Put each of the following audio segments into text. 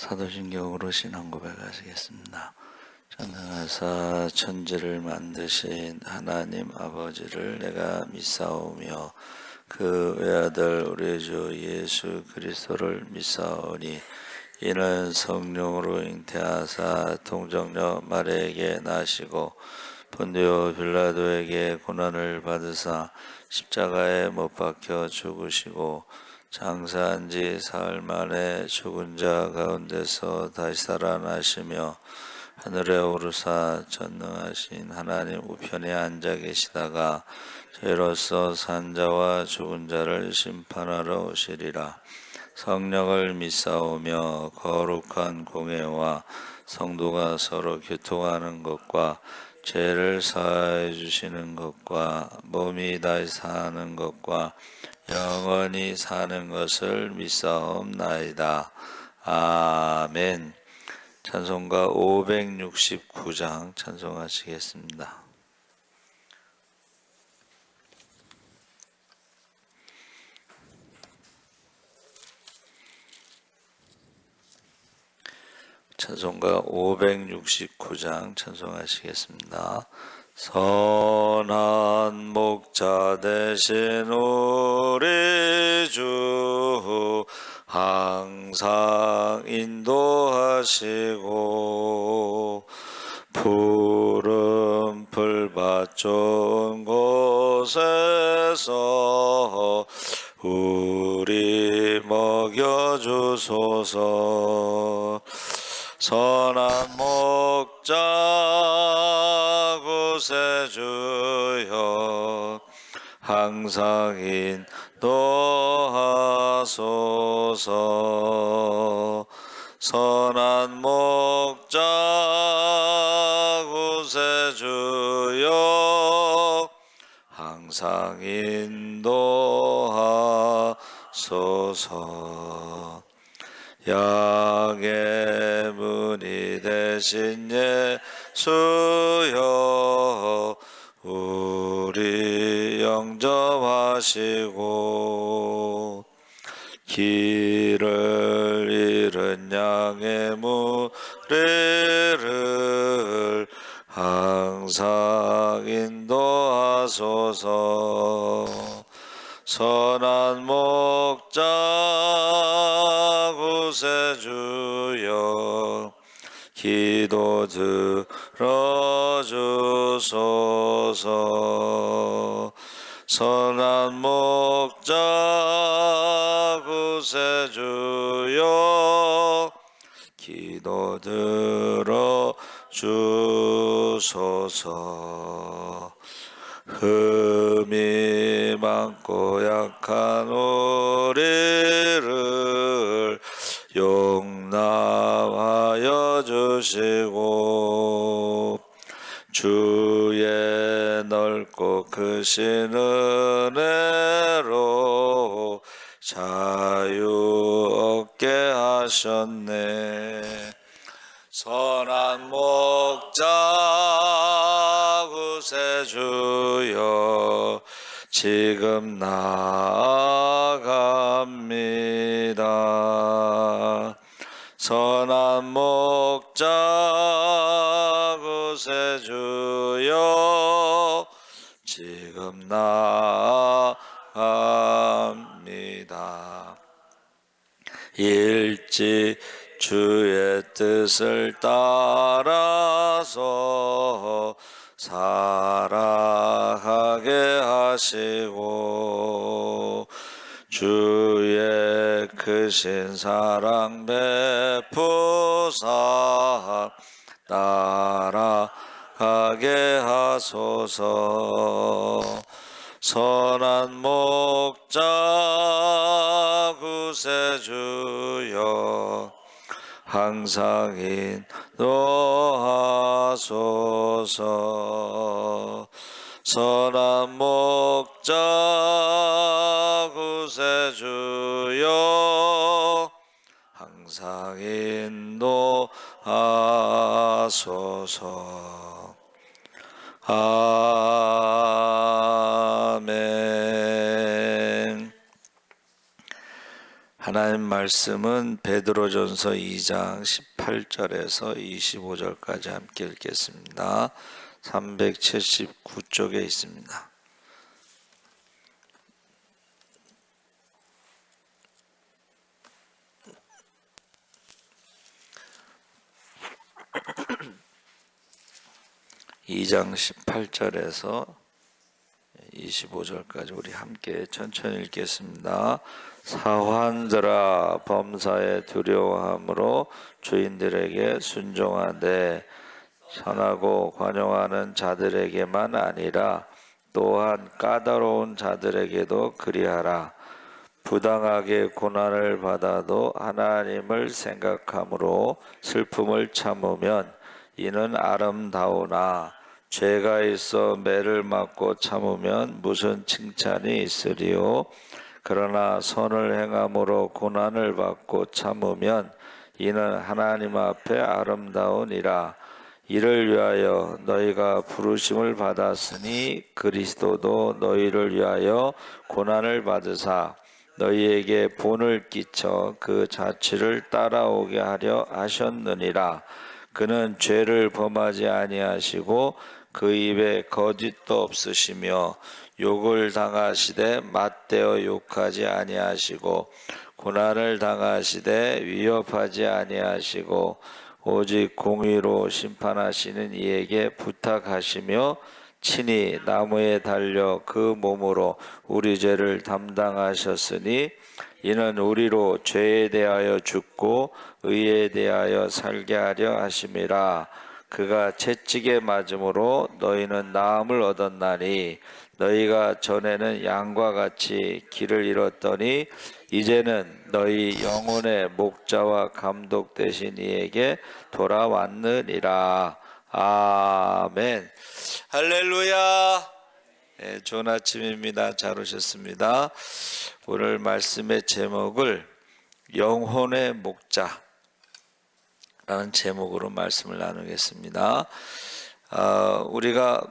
사도신경으로 신앙 고백하시겠습니다. 전능하사 천지를 만드신 하나님 아버지를 내가 믿사오며 그 외아들 우리 주 예수 그리스도를 믿사오니 이는 성령으로 잉태하사 동정녀 마리아에게 나시고 본디오 빌라도에게 고난을 받으사 십자가에 못 박혀 죽으시고 장사한 지 사흘 만에 죽은 자 가운데서 다시 살아나시며 하늘에 오르사 전능하신 하나님 우편에 앉아 계시다가 저희로서 산 자와 죽은 자를 심판하러 오시리라. 성령을 믿사오며 거룩한 공회와 성도가 서로 교통하는 것과 죄를 사하여 주시는 것과 몸이 다시 사는 것과 영원히 사는 것을 믿사옵나이다. 아멘. 찬송가 569장 찬송하시겠습니다. 찬송가 569장 찬송하시겠습니다. 선한 목자 되신 우리 주 항상 인도하시고 푸른 풀밭 좋은 곳에서 우리 먹여주소서. 선한 목자 구세주여 항상 인도하소서. 선한 목자 구세주여 항상 인도하소서. 양의 문이 되신 예수여 우리 영접하시고 길을 잃은 양의 무리를 항상 인도하소서. 선한 목자 구세주여 기도 들어주소서. 선한 목자 구세주여 기도 들어주소서. 흠이 많고 약한 우리를 용납하여 주시고 주의 넓고 크신 은혜로 자유 얻게 하셨네. 선한 목자 구세주여 지금 나아갑니다. 선한 목자 구세주여 지금 나아갑니다. 일찍 주의 뜻을 따라서 살아가게 하시고 주의 크신 사랑 베푸사 따라가게 하소서. 선한 목자 구세주여 항상 인도하소서. 선한 목자 구세주여 항상 인도하소서. 아멘. 하나님 말씀은 베드로전서 2장 18절에서 25절까지 함께 읽겠습니다. 379쪽에 있습니다. (2장 18절에서 25절까지) 우리 함께 천천히 읽겠습니다. 사환들아, 범사에 두려워함으로 주인들에게 순종하되 선하고 관용하는 자들에게만 아니라 또한 까다로운 자들에게도 그리하라. 부당하게 고난을 받아도 하나님을 생각함으로 슬픔을 참으면 이는 아름다우나 죄가 있어 매를 맞고 참으면 무슨 칭찬이 있으리요. 그러나 선을 행함으로 고난을 받고 참으면 이는 하나님 앞에 아름다우니라. 이를 위하여 너희가 부르심을 받았으니 그리스도도 너희를 위하여 고난을 받으사 너희에게 본을 끼쳐 그 자취를 따라오게 하려 하셨느니라. 그는 죄를 범하지 아니하시고 그 입에 거짓도 없으시며 욕을 당하시되 맞대어 욕하지 아니하시고 고난을 당하시되 위협하지 아니하시고 오직 공의로 심판하시는 이에게 부탁하시며 친히 나무에 달려 그 몸으로 우리 죄를 담당하셨으니 이는 우리로 죄에 대하여 죽고 의에 대하여 살게 하려 하심이라. 그가 채찍에 맞음으로 너희는 나음을 얻었나니 너희가 전에는 양과 같이 길을 잃었더니 이제는 너희 영혼의 목자와 감독 되신 이에게 돌아왔느니라. 아멘. 할렐루야. 네, 좋은 아침입니다. 잘 오셨습니다. 오늘 말씀의 제목을 영혼의 목자 라는 제목으로 말씀을 나누겠습니다. 우리가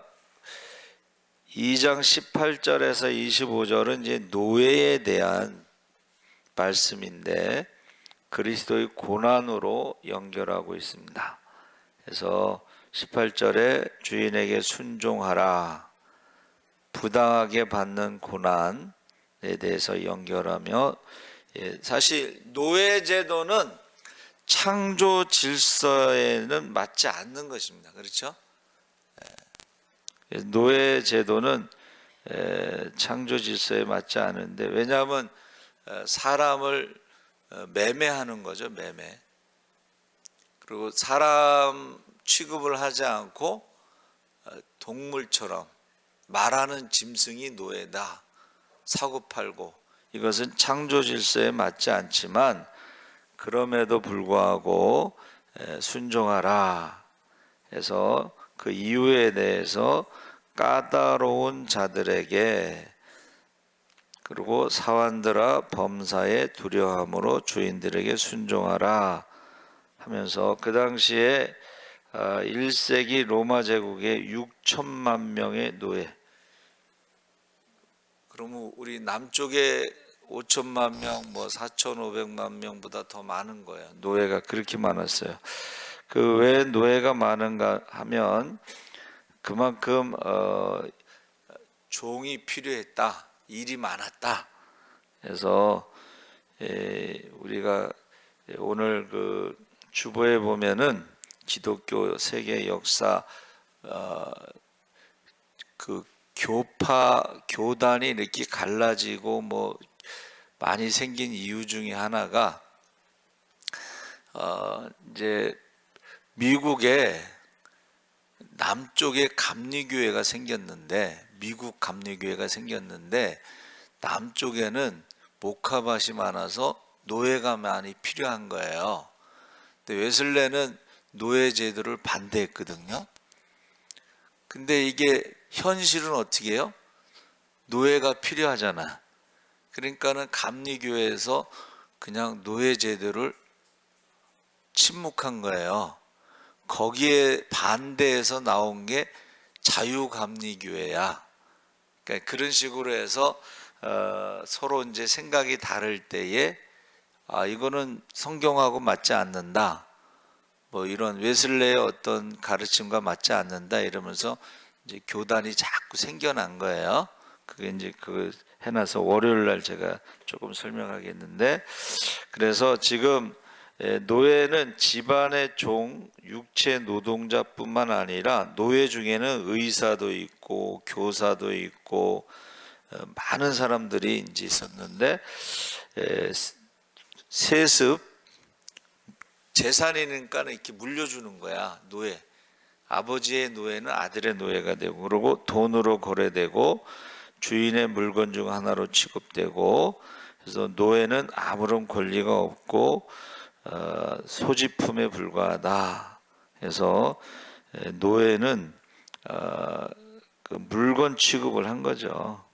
2장 18절에서 25절은 이제 노예에 대한 말씀인데 그리스도의 고난으로 연결하고 있습니다. 그래서 18절에 주인에게 순종하라, 부당하게 받는 고난에 대해서 연결하며, 사실 노예제도는 창조 질서에는 맞지 않는 것입니다. 그렇죠? 노예 제도는 창조 질서에 맞지 않은데, 왜냐하면 사람을 매매하는 거죠. 매매. 그리고 사람 취급을 하지 않고 동물처럼 말하는 짐승이 노예다, 사고팔고, 이것은 창조 질서에 맞지 않지만 그럼에도 불구하고 순종하라 해서 그 이유에 대해서 까다로운 자들에게, 그리고 사환들아 범사에 두려워함으로 주인들에게 순종하라 하면서, 그 당시에 1세기 로마 제국에 6천만 명의 노예, 그러면 우리 남쪽에 5천만 명, 4,500만 명보다 더 많은 거예요. 노예가 그렇게 많았어요. 그 왜 노예가 많은가 하면 그만큼 종이 필요했다, 일이 많았다. 그래서 우리가 오늘 그 주보에 보면은 기독교 세계 역사 그 교단이 이렇게 갈라지고 많이 생긴 이유 중에 하나가 이제 미국에 남쪽에 감리교회가 생겼는데, 미국 감리교회가 생겼는데 남쪽에는 목화밭이 많아서 노예가 많이 필요한 거예요. 근데 웨슬레는 노예 제도를 반대했거든요. 근데 이게 현실은 어떻게 해요? 노예가 필요하잖아. 그러니까는 감리교회에서 그냥 노예 제도를 침묵한 거예요. 거기에 반대해서 나온 게 자유감리교회야. 그러니까 그런 식으로 해서 서로 이제 생각이 다를 때에 이거는 성경하고 맞지 않는다. 뭐 이런 웨슬레의 어떤 가르침과 맞지 않는다 이러면서 이제 교단이 자꾸 생겨난 거예요. 그게 이제 그 해놔서 월요일 날 제가 조금 설명하겠는데, 그래서 지금 노예는 집안의 종, 육체 노동자뿐만 아니라 노예 중에는 의사도 있고 교사도 있고 많은 사람들이 이제 있었는데, 세습 재산이니까 이렇게 물려주는 거야. 노예, 아버지의 노예는 아들의 노예가 되고, 그리고 돈으로 거래되고 주인의 물건 중 하나로 취급되고, 그래서 노예는 아무런 권리가 없고 소지품에 불과하다. 그래서 노예는 그 물건 취급을 한 거죠.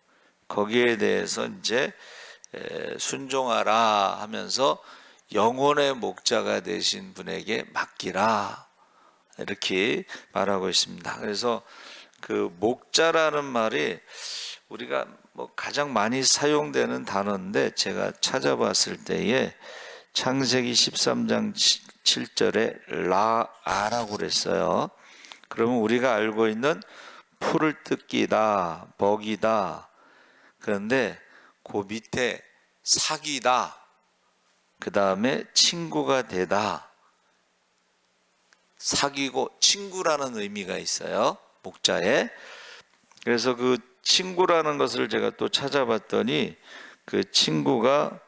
거기에 대해서 이제 순종하라 하면서 영혼의 목자가 되신 분에게 맡기라, 이렇게 말하고 있습니다. 그래서 그 목자라는 말이 우리가 뭐 가장 많이 사용되는 단어인데, 제가 찾아봤을 때에 창세기 13장 7절에 라아라고 그랬어요. 그러면 우리가 알고 있는 풀을 뜯기다, 먹이다. 그런데 그 밑에 사귀다, 그 다음에 친구가 되다. 사귀고 친구라는 의미가 있어요, 목자에. 그래서 그 친구라는 것을 제가 또 찾아봤더니 그 친구가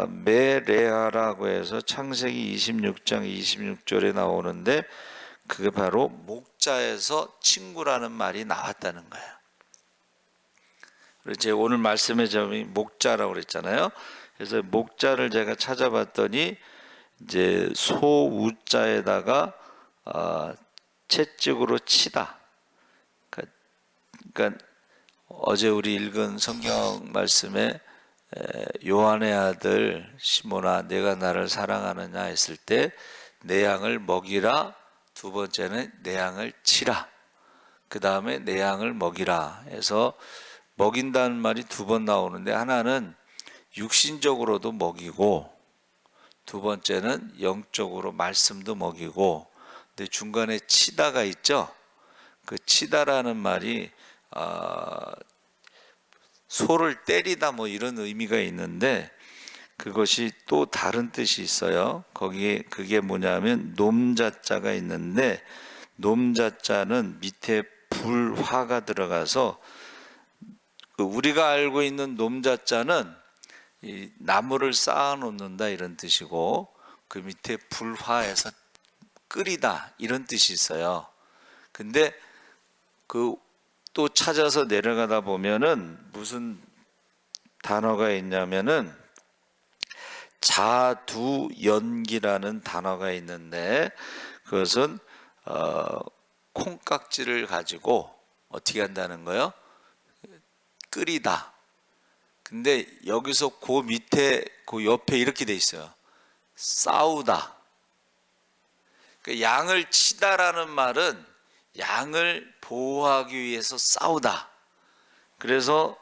메레아라고 해서 창세기 26장 26절에 나오는데, 그게 바로 목자에서 친구라는 말이 나왔다는 거예요. 그래서 제가 오늘 말씀의 점이 목자라고 그랬잖아요. 그래서 목자를 제가 찾아봤더니 이제 소우자에다가 채찍으로 치다. 그러니까 어제 우리 읽은 성경 말씀에 요한의 아들 시몬아 내가 나를 사랑하느냐 했을 때 내 양을 먹이라, 두 번째는 내 양을 치라, 그 다음에 내 양을 먹이라 해서 먹인다는 말이 두 번 나오는데, 하나는 육신적으로도 먹이고 두 번째는 영적으로 말씀도 먹이고, 근데 중간에 치다가 있죠. 그 치다라는 말이 소를 때리다 뭐 이런 의미가 있는데, 그것이 또 다른 뜻이 있어요. 거기에 그게 뭐냐면 놈자자가 있는데, 놈자자는 밑에 불화가 들어가서 우리가 알고 있는 놈자자는 이 나무를 쌓아 놓는다 이런 뜻이고, 그 밑에 불화해서 끓이다 이런 뜻이 있어요. 근데 그 또 찾아서 내려가다 보면은 무슨 단어가 있냐면은 자두연기라는 단어가 있는데, 그것은 콩깍지를 가지고 어떻게 한다는 거예요? 끓이다. 근데 여기서 그 밑에 그 옆에 이렇게 돼 있어요. 싸우다. 그 양을 치다라는 말은 양을 보호하기 위해서 싸우다. 그래서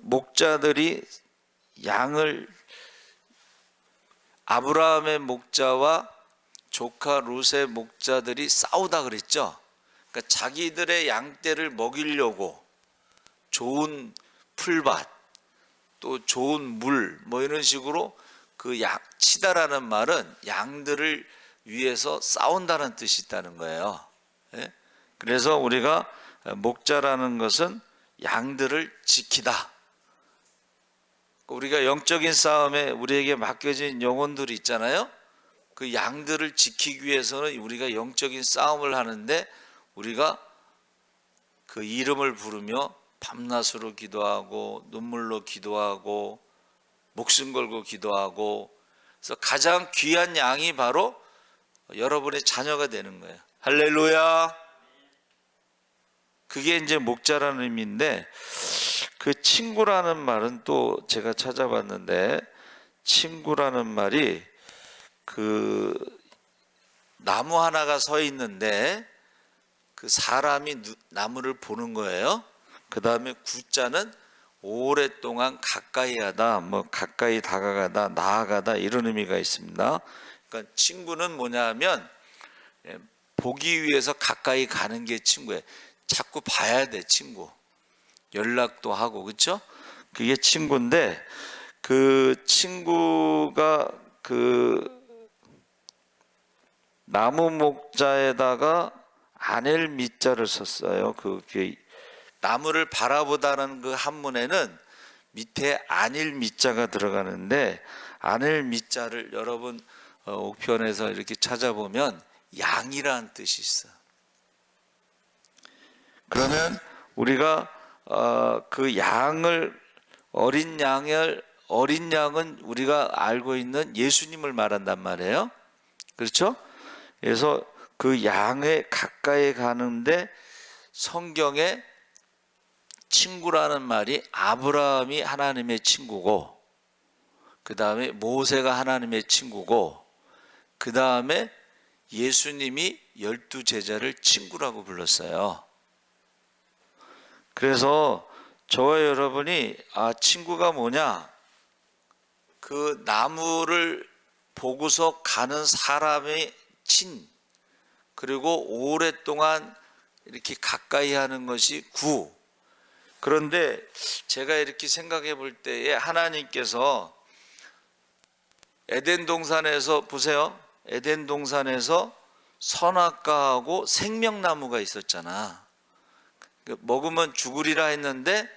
목자들이 양을, 아브라함의 목자와 조카 롯의 목자들이 싸우다 그랬죠. 그러니까 자기들의 양떼를 먹이려고 좋은 풀밭, 또 좋은 물, 뭐 이런 식으로 그 치다라는 말은 양들을 위해서 싸운다는 뜻이 있다는 거예요. 예? 그래서 우리가 목자라는 것은 양들을 지키다. 우리가 영적인 싸움에 우리에게 맡겨진 영혼들이 있잖아요. 그 양들을 지키기 위해서는 우리가 영적인 싸움을 하는데, 우리가 그 이름을 부르며 밤낮으로 기도하고 눈물로 기도하고 목숨 걸고 기도하고, 그래서 가장 귀한 양이 바로 여러분의 자녀가 되는 거예요. 할렐루야. 그게 이제 목자라는 의미인데, 그 친구라는 말은 또 제가 찾아봤는데, 친구라는 말이 그 나무 하나가 서 있는데 그 사람이 나무를 보는 거예요. 그 다음에 구자는 오랫동안 가까이 하다, 뭐 가까이 다가가다, 나아가다 이런 의미가 있습니다. 그러니까 친구는 뭐냐 하면 보기 위해서 가까이 가는 게 친구예요. 자꾸 봐야 돼, 친구. 연락도 하고, 그렇죠? 그게 친구인데, 그 친구가 그 나무 목자에다가 안엘 미자를 썼어요. 그 나무를 바라보다는 그 한문에는 밑에 안일 미자가 들어가는데, 안일 미자를 여러분 옥편에서 이렇게 찾아보면 양이라는 뜻이 있어. 그러면 우리가 그 양을, 어린 양은 우리가 알고 있는 예수님을 말한단 말이에요. 그렇죠? 그래서 그 양에 가까이 가는데 성경에 친구라는 말이 아브라함이 하나님의 친구고, 그 다음에 모세가 하나님의 친구고, 그 다음에 예수님이 12 제자를 친구라고 불렀어요. 그래서 저와 여러분이 친구가 뭐냐? 그 나무를 보고서 가는 사람의 친, 그리고 오랫동안 이렇게 가까이 하는 것이 구. 그런데 제가 이렇게 생각해 볼 때에 하나님께서 에덴 동산에서 보세요. 에덴 동산에서 선악과하고 생명나무가 있었잖아. 먹으면 죽으리라 했는데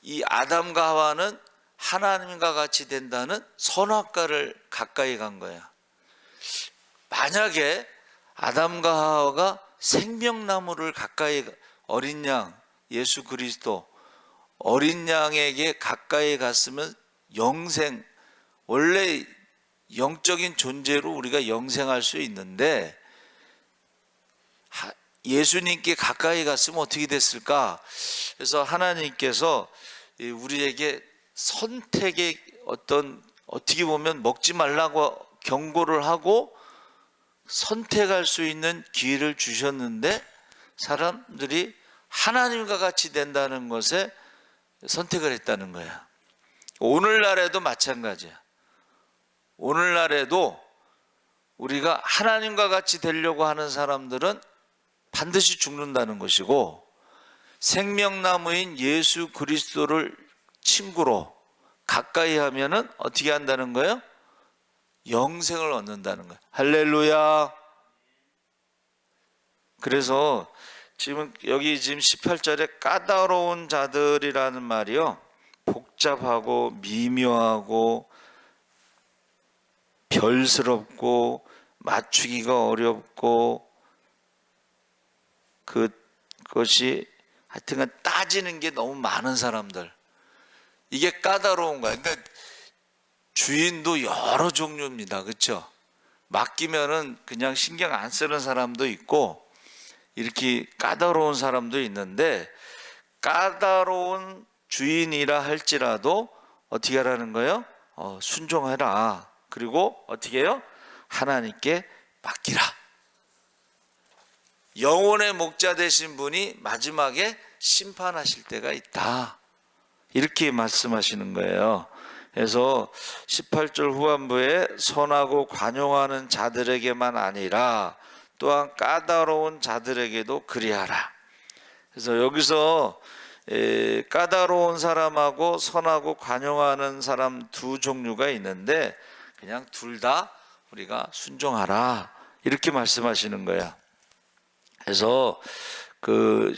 이 아담과 하와는 하나님과 같이 된다는 선악과를 가까이 간 거야. 만약에 아담과 하와가 생명나무를 가까이, 어린 양 예수 그리스도 어린 양에게 가까이 갔으면 영생, 원래 영적인 존재로 우리가 영생할 수 있는데 예수님께 가까이 갔으면 어떻게 됐을까? 그래서 하나님께서 우리에게 선택의 어떻게 보면 먹지 말라고 경고를 하고 선택할 수 있는 기회를 주셨는데 사람들이 하나님과 같이 된다는 것에 선택을 했다는 거야. 오늘날에도 마찬가지야. 오늘날에도 우리가 하나님과 같이 되려고 하는 사람들은 반드시 죽는다는 것이고, 생명나무인 예수 그리스도를 친구로 가까이 하면은 어떻게 한다는 거예요? 영생을 얻는다는 거예요. 할렐루야. 그래서 지금 여기 지금 18절에 까다로운 자들이라는 말이요, 복잡하고 미묘하고 별스럽고 맞추기가 어렵고 그것이 하여튼간 따지는 게 너무 많은 사람들, 이게 까다로운 거야. 그러니까 주인도 여러 종류입니다. 그렇죠? 맡기면은 그냥 신경 안 쓰는 사람도 있고 이렇게 까다로운 사람도 있는데, 까다로운 주인이라 할지라도 어떻게 하라는 거예요? 순종해라. 그리고 어떻게 해요? 하나님께 맡기라. 영혼의 목자 되신 분이 마지막에 심판하실 때가 있다, 이렇게 말씀하시는 거예요. 그래서 18절 후반부에 선하고 관용하는 자들에게만 아니라 또한 까다로운 자들에게도 그리하라. 그래서 여기서 까다로운 사람하고 선하고 관용하는 사람 두 종류가 있는데 그냥 둘 다 우리가 순종하라, 이렇게 말씀하시는 거야. 그래서 그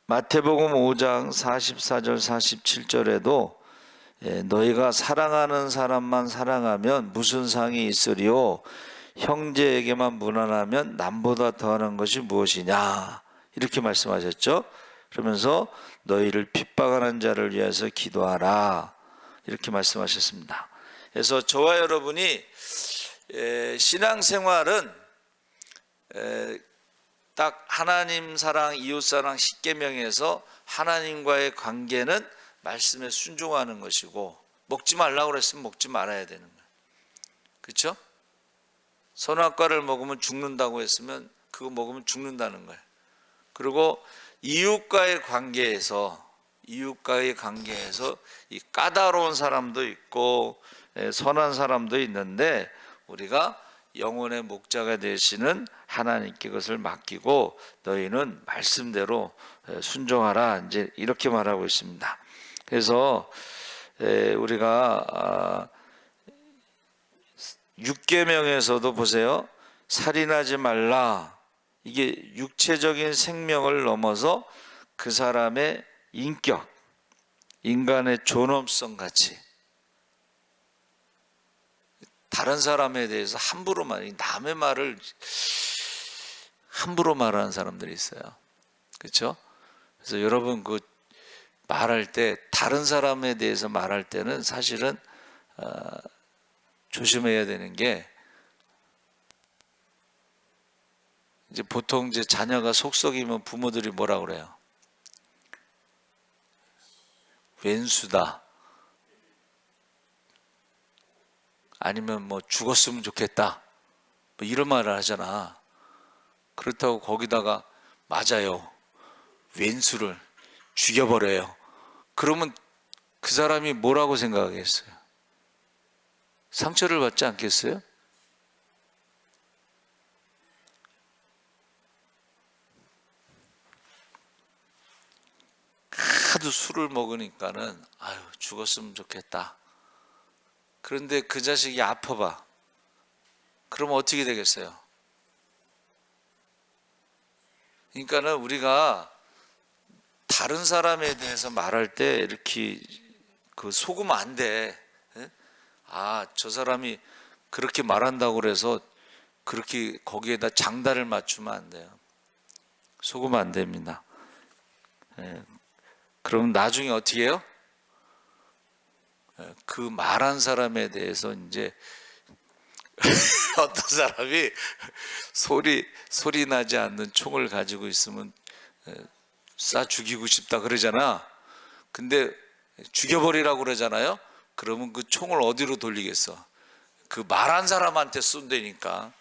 마태복음 5장 44절 47절에도 너희가 사랑하는 사람만 사랑하면 무슨 상이 있으리요? 형제에게만 무난하면 남보다 더하는 것이 무엇이냐, 이렇게 말씀하셨죠. 그러면서 너희를 핍박하는 자를 위해서 기도하라, 이렇게 말씀하셨습니다. 그래서 저와 여러분이 신앙생활은 딱 하나님 사랑, 이웃 사랑 10계명에서 하나님과의 관계는 말씀에 순종하는 것이고, 먹지 말라고 그랬으면 먹지 말아야 되는 거예요. 그렇죠? 선악과를 먹으면 죽는다고 했으면 그거 먹으면 죽는다는 거예요. 그리고 이웃과의 관계에서 이웃과의 관계에서 이 까다로운 사람도 있고 선한 사람도 있는데, 우리가 영혼의 목자가 되시는 하나님께 그것을 맡기고 너희는 말씀대로 순종하라, 이제 이렇게 말하고 있습니다. 그래서 우리가 6계명에서도 보세요. 살인하지 말라. 이게 육체적인 생명을 넘어서 그 사람의 인격, 인간의 존엄성 가치, 다른 사람에 대해서 함부로 남의 말을 함부로 말하는 사람들이 있어요. 그렇죠? 그래서 여러분 그 말할 때, 다른 사람에 대해서 말할 때는 사실은 조심해야 되는 게, 이제 보통 이제 자녀가 속썩이면 부모들이 뭐라 그래요? 왼수다. 아니면 뭐 죽었으면 좋겠다. 뭐 이런 말을 하잖아. 그렇다고 거기다가 맞아요, 왼수를 죽여버려요. 그러면 그 사람이 뭐라고 생각하겠어요? 상처를 받지 않겠어요? 하도 술을 먹으니까는 아유 죽었으면 좋겠다. 그런데 그 자식이 아파봐. 그러면 어떻게 되겠어요? 그러니까는 우리가 다른 사람에 대해서 말할 때 이렇게 그 속으면 안 돼. 아, 저 사람이 그렇게 말한다고 그래서 그렇게 거기에다 장단을 맞추면 안 돼요. 속으면 안 됩니다. 그럼 나중에 어떻게 해요? 그 말한 사람에 대해서 이제 어떤 사람이 소리 나지 않는 총을 가지고 있으면 쏴 죽이고 싶다 그러잖아. 근데 죽여버리라고 그러잖아요. 그러면 그 총을 어디로 돌리겠어? 그 말한 사람한테 쏜다니까.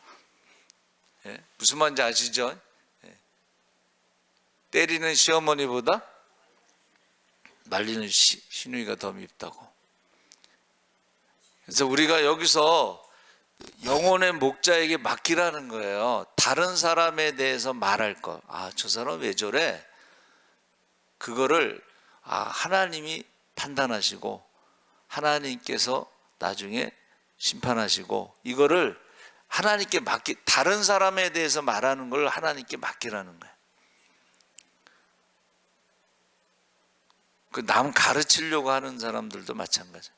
무슨 말인지 아시죠? 때리는 시어머니보다 말리는 시누이가 더 밉다고. 그래서 우리가 여기서 영혼의 목자에게 맡기라는 거예요. 다른 사람에 대해서 말할 것. 아, 저 사람 왜 저래? 그거를 하나님이 판단하시고 하나님께서 나중에 심판하시고, 이거를 하나님께 다른 사람에 대해서 말하는 걸 하나님께 맡기라는 거예요. 그 남 가르치려고 하는 사람들도 마찬가지예요.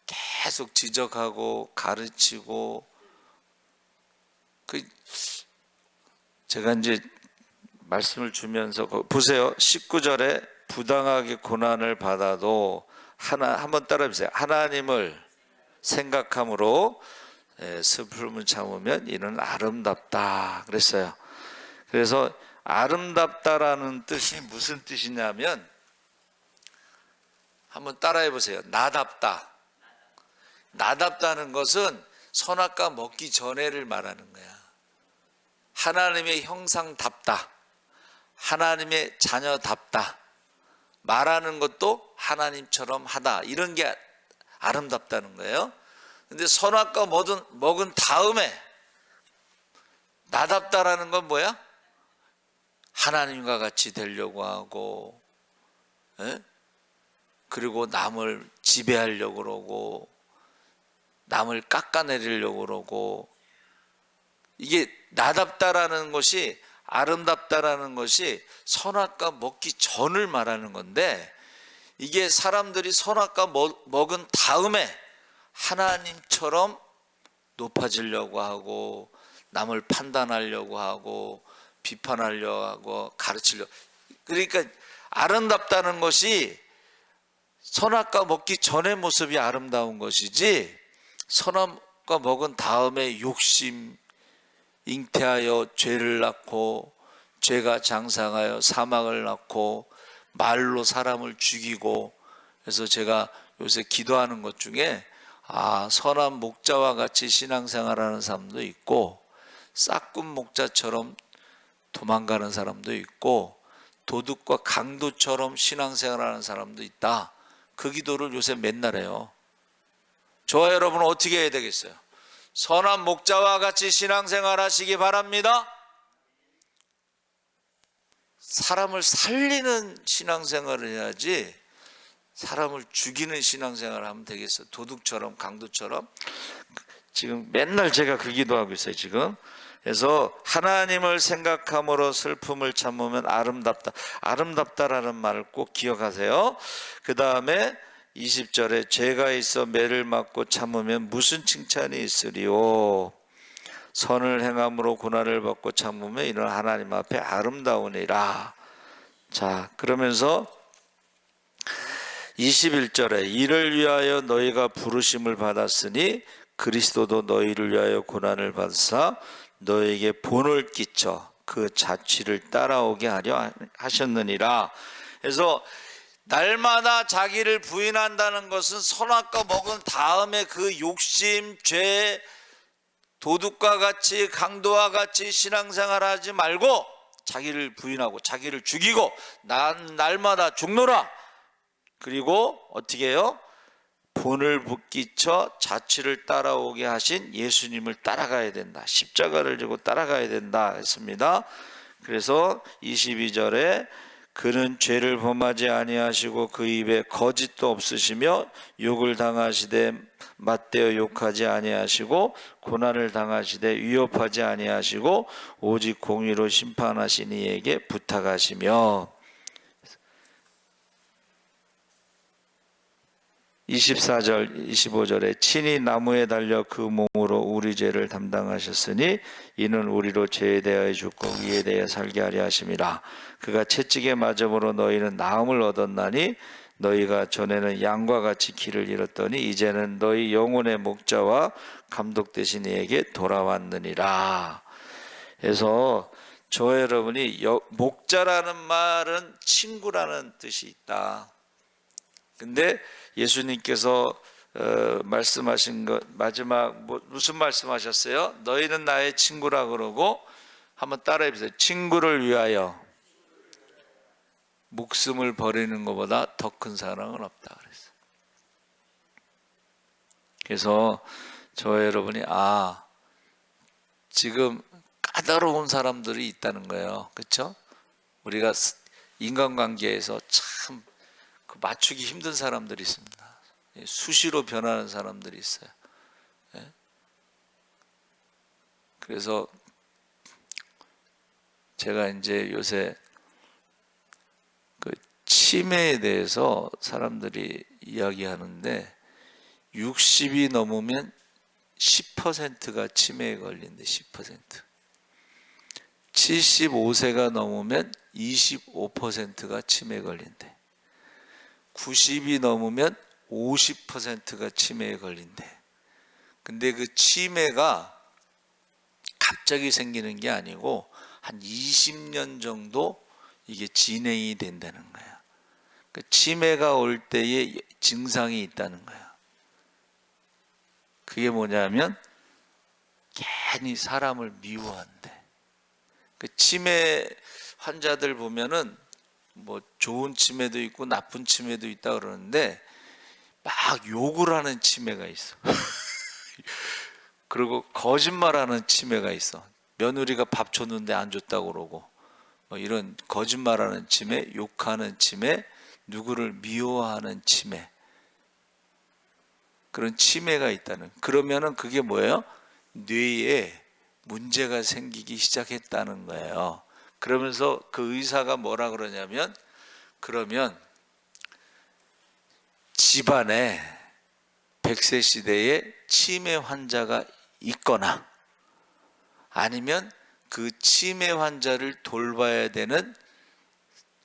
계속 지적하고 가르치고. 제가 이제 말씀을 주면서 보세요. 19절에 부당하게 고난을 받아도 한번 따라해 보세요. 하나님을 생각함으로 슬픔을 참으면 이는 아름답다 그랬어요. 그래서 아름답다라는 뜻이 무슨 뜻이냐면, 한번 따라해 보세요. 나답다. 나답다는 것은 선악과 먹기 전에를 말하는 거야. 하나님의 형상답다, 하나님의 자녀답다, 말하는 것도 하나님처럼 하다, 이런 게 아름답다는 거예요. 근데 선악과 먹은 다음에 나답다라는 건 뭐야? 하나님과 같이 되려고 하고, 그리고 남을 지배하려고 그러고, 남을 깎아내리려고 그러고. 이게 나답다라는 것이, 아름답다라는 것이 선악과 먹기 전을 말하는 건데, 이게 사람들이 선악과 먹은 다음에 하나님처럼 높아지려고 하고, 남을 판단하려고 하고, 비판하려고 하고, 가르치려고. 그러니까 아름답다는 것이 선악과 먹기 전의 모습이 아름다운 것이지, 선악과 먹은 다음에 욕심, 잉태하여 죄를 낳고 죄가 장상하여 사망을 낳고 말로 사람을 죽이고. 그래서 제가 요새 기도하는 것 중에 선한 목자와 같이 신앙생활하는 사람도 있고, 싹군 목자처럼 도망가는 사람도 있고, 도둑과 강도처럼 신앙생활하는 사람도 있다. 그 기도를 요새 맨날 해요. 저와 여러분은 어떻게 해야 되겠어요? 선한 목자와 같이 신앙생활 하시기 바랍니다. 사람을 살리는 신앙생활을 해야지 사람을 죽이는 신앙생활을 하면 되겠어요? 도둑처럼 강도처럼. 지금 맨날 제가 그 기도하고 있어요 지금. 그래서 하나님을 생각함으로 슬픔을 참으면 아름답다. 아름답다라는 말을 꼭 기억하세요. 그 다음에 20절에 죄가 있어 매를 맞고 참으면 무슨 칭찬이 있으리요. 선을 행함으로 고난을 받고 참으면 이는 하나님 앞에 아름다우니라. 자, 그러면서 21절에 이를 위하여 너희가 부르심을 받았으니 그리스도도 너희를 위하여 고난을 받으사 너희에게 본을 끼쳐 그 자취를 따라오게 하려 하셨느니라. 그래서 날마다 자기를 부인한다는 것은 선악과 먹은 다음에 그 욕심, 죄, 도둑과 같이 강도와 같이 신앙생활 하지 말고 자기를 부인하고 자기를 죽이고 난 날마다 죽노라. 그리고 어떻게 해요? 본을 붙기쳐 자취를 따라오게 하신 예수님을 따라가야 된다. 십자가를 지고 따라가야 된다 했습니다. 그래서 22절에 그는 죄를 범하지 아니하시고 그 입에 거짓도 없으시며 욕을 당하시되 맞대어 욕하지 아니하시고 고난을 당하시되 위협하지 아니하시고 오직 공의로 심판하신 이에게 부탁하시며 24절 25절에 친히 나무에 달려 그 몸으로 우리 죄를 담당하셨으니 이는 우리로 죄에 대하여 죽고 의에 대하여 살게 하려 하심이라. 그가 채찍에 맞음으로 너희는 나음을 얻었나니 너희가 전에는 양과 같이 길을 잃었더니 이제는 너희 영혼의 목자와 감독 되신 이에게 돌아왔느니라. 그래서 저 여러분이 목자라는 말은 친구라는 뜻이 있다. 근데 예수님께서 말씀하신 것 마지막 무슨 말씀하셨어요? 너희는 나의 친구라 그러고 한번 따라해 보세요. 친구를 위하여 목숨을 버리는 것보다 더 큰 사랑은 없다 그랬어요. 그래서 저 여러분이 지금 까다로운 사람들이 있다는 거예요. 그렇죠? 우리가 인간관계에서 참 맞추기 힘든 사람들이 있습니다. 수시로 변하는 사람들이 있어요. 그래서 제가 이제 요새 그 치매에 대해서 사람들이 이야기하는데 60이 넘으면 10%가 치매에 걸린대. 10%. 75세가 넘으면 25%가 치매에 걸린대. 90이 넘으면 50%가 치매에 걸린대. 근데 그 치매가 갑자기 생기는 게 아니고 한 20년 정도 이게 진행이 된다는 거야. 그 치매가 올 때의 증상이 있다는 거야. 그게 뭐냐면 괜히 사람을 미워한대. 그 치매 환자들 보면은 뭐 좋은 치매도 있고 나쁜 치매도 있다 그러는데 막 욕을 하는 치매가 있어. 그리고 거짓말하는 치매가 있어. 며느리가 밥 줬는데 안 줬다고 그러고 뭐 이런 거짓말하는 치매, 욕하는 치매, 누구를 미워하는 치매, 그런 치매가 있다는. 그러면은 그게 뭐예요? 뇌에 문제가 생기기 시작했다는 거예요. 그러면서 그 의사가 뭐라 그러냐면, 그러면 집안에 100세 시대에 치매 환자가 있거나 아니면 그 치매 환자를 돌봐야 되는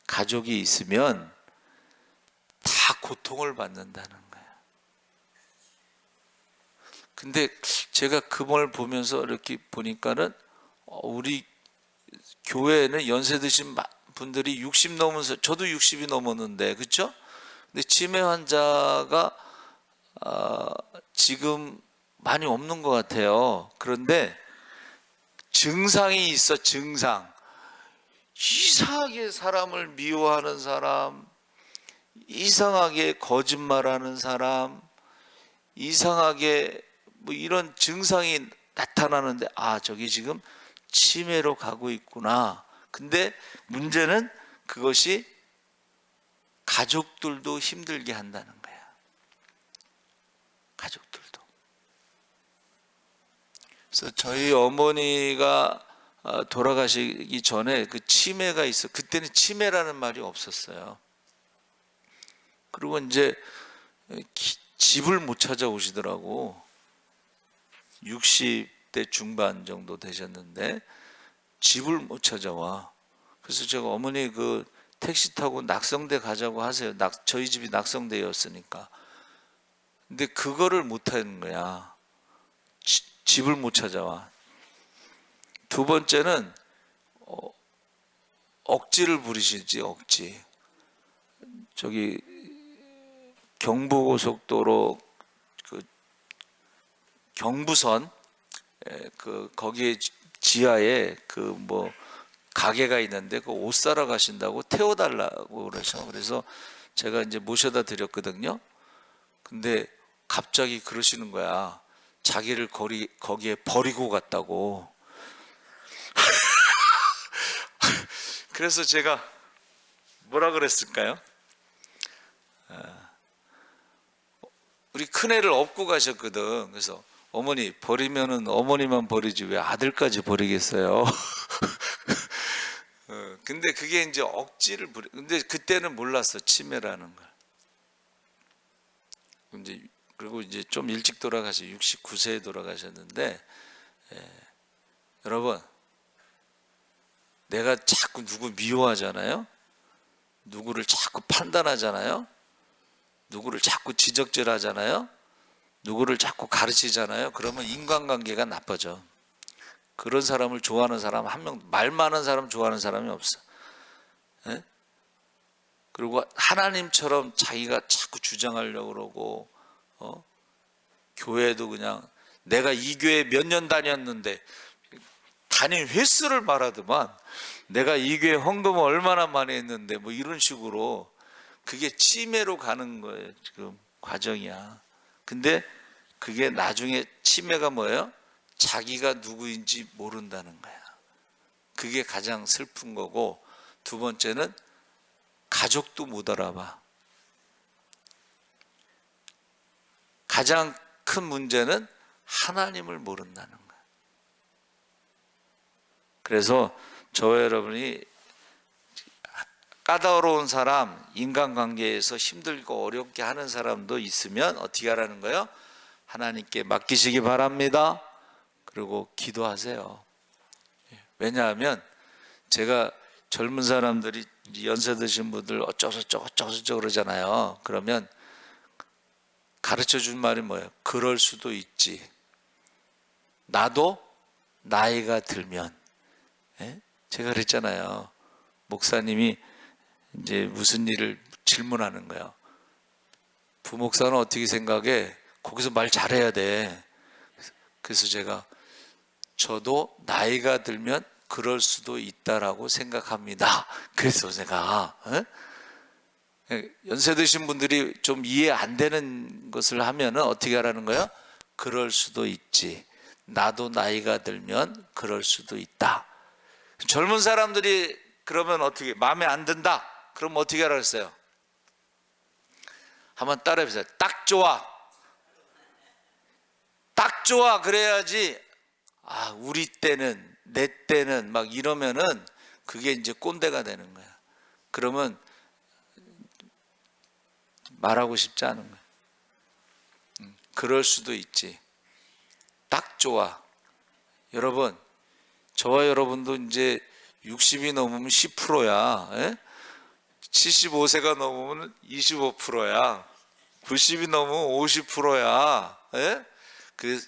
가족이 있으면 다 고통을 받는다는 거예요. 근데 제가 그 말 보면서 이렇게 보니까는 우리 교회에는 연세 드신 분들이 60 넘으면서, 저도 60이 넘었는데, 그렇죠? 근데 치매 환자가 지금 많이 없는 것 같아요. 그런데 증상이 있어. 증상. 이상하게 사람을 미워하는 사람, 이상하게 거짓말하는 사람, 이상하게 뭐 이런 증상이 나타나는데, 아, 저기 지금 치매로 가고 있구나. 근데 문제는 그것이 가족들도 힘들게 한다는 거야. 가족들도. 그래서 저희 어머니가 돌아가시기 전에 그 치매가 있어. 그때는 치매라는 말이 없었어요. 그리고 이제 집을 못 찾아오시더라고. 60대 중반 정도 되셨는데 집을 못 찾아와. 그래서 제가 어머니 그 택시 타고 낙성대 가자고 하세요. 저희 집이 낙성대였으니까. 근데 그거를 못 하는 거야. 집을 못 찾아와. 두 번째는 억지를 부리시지, 억지. 저기 경부고속도로 그 경부선 그 거기에 지하에 그 뭐 가게가 있는데 그 옷 사러 가신다고 태워달라고 그래서 제가 이제 모셔다 드렸거든요. 근데 갑자기 그러시는 거야. 자기를 거기에 버리고 갔다고. 그래서 제가 뭐라 그랬을까요? 우리 큰애를 업고 가셨거든. 그래서 어머니 버리면은 어머니만 버리지 왜 아들까지 버리겠어요? 근데 그게 이제 억지를 부리. 근데 그때는 몰랐어, 치매라는 걸. 이제 그리고 이제 좀 일찍 69세에 돌아가셨는데, 여러분, 내가 자꾸 누구 미워하잖아요. 누구를 자꾸 판단하잖아요. 누구를 자꾸 지적질하잖아요. 누구를 자꾸 가르치잖아요. 그러면 인간관계가 나빠져. 그런 사람을 좋아하는 사람 한 명, 말 많은 사람 좋아하는 사람이 없어. 예? 그리고 하나님처럼 자기가 자꾸 주장하려고 그러고, 교회도 그냥 내가 이 교회 몇 년 다녔는데 단임 횟수를 말하더만, 내가 이 교회 헌금을 얼마나 많이 했는데 뭐 이런 식으로. 그게 치매로 가는 거예요. 지금 과정이야. 근데 그게 나중에 치매가 뭐예요? 자기가 누구인지 모른다는 거야. 그게 가장 슬픈 거고, 두 번째는 가족도 못 알아봐. 가장 큰 문제는 하나님을 모른다는 거야. 그래서 저와 여러분이 까다로운 사람, 인간관계에서 힘들고 어렵게 하는 사람도 있으면 어떻게 하라는 거예요? 하나님께 맡기시기 바랍니다. 그리고 기도하세요. 왜냐하면 제가 젊은 사람들이 연세 드신 분들 어쩌고저쩌고 그러잖아요. 그러면 가르쳐 준 말이 뭐예요? 그럴 수도 있지. 나도 나이가 들면. 제가 그랬잖아요. 목사님이 이제 무슨 일을 질문하는 거야. 부목사는 어떻게 생각해? 거기서 말 잘해야 돼. 그래서 제가 저도 나이가 들면 그럴 수도 있다라고 생각합니다. 그래서 제가 연세 드신 분들이 좀 이해 안 되는 것을 하면은 어떻게 하라는 거예요? 그럴 수도 있지. 나도 나이가 들면 그럴 수도 있다. 젊은 사람들이 그러면 어떻게 마음에 안 든다? 그럼 어떻게 하라 그랬어요? 한번 따라해 보세요. 딱 좋아. 딱 좋아. 그래야지. 아, 우리 때는, 내 때는 막 이러면은 그게 이제 꼰대가 되는 거야. 그러면 말하고 싶지 않은 거야. 그럴 수도 있지. 딱 좋아. 여러분, 저와 여러분도 이제 60이 넘으면 10%야. 75세가 넘으면 25%야. 90이 넘으면 50%야. 그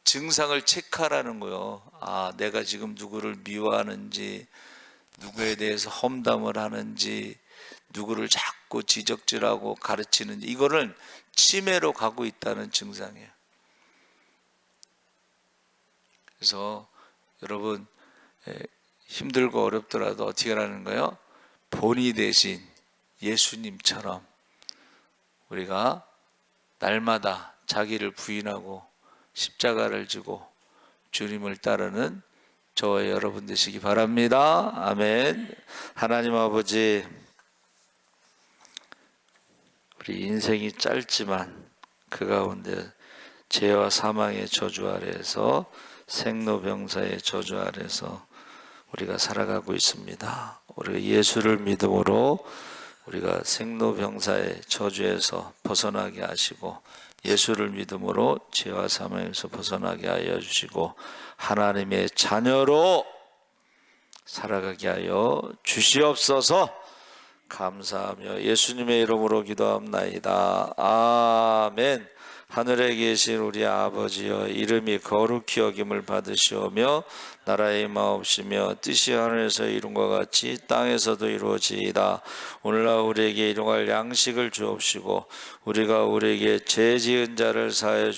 증상을 체크하라는 거요. 아, 내가 지금 누구를 미워하는지, 누구에 대해서 험담을 하는지, 누구를 자꾸 지적질하고 가르치는지, 이거를 치매로 가고 있다는 증상이에요. 그래서 여러분, 힘들고 어렵더라도 어떻게 하라는 거예요? 본이 대신 예수님처럼 우리가 날마다 자기를 부인하고 십자가를 지고 주님을 따르는 저와 여러분 되시기 바랍니다. 아멘. 하나님 아버지, 우리 인생이 짧지만 그 가운데 죄와 사망의 저주 아래에서 생로병사의 저주 아래에서 우리가 살아가고 있습니다. 우리가 예수를 믿음으로 우리가 생로병사의 저주에서 벗어나게 하시고 예수를 믿음으로 죄와 사망에서 벗어나게 하여 주시고 하나님의 자녀로 살아가게 하여 주시옵소서. 감사하며 예수님의 이름으로 기도합나이다. 아멘. 하늘에 계신 우리 아버지여, 이름이 거룩히 여김을 받으시오며 나라의 임하옵시며 뜻이 하늘에서 이룬 것 같이 땅에서도 이루어지이다. 오늘날 우리에게 일용할 양식을 주옵시고 우리가 우리에게 죄 지은 자를 사하여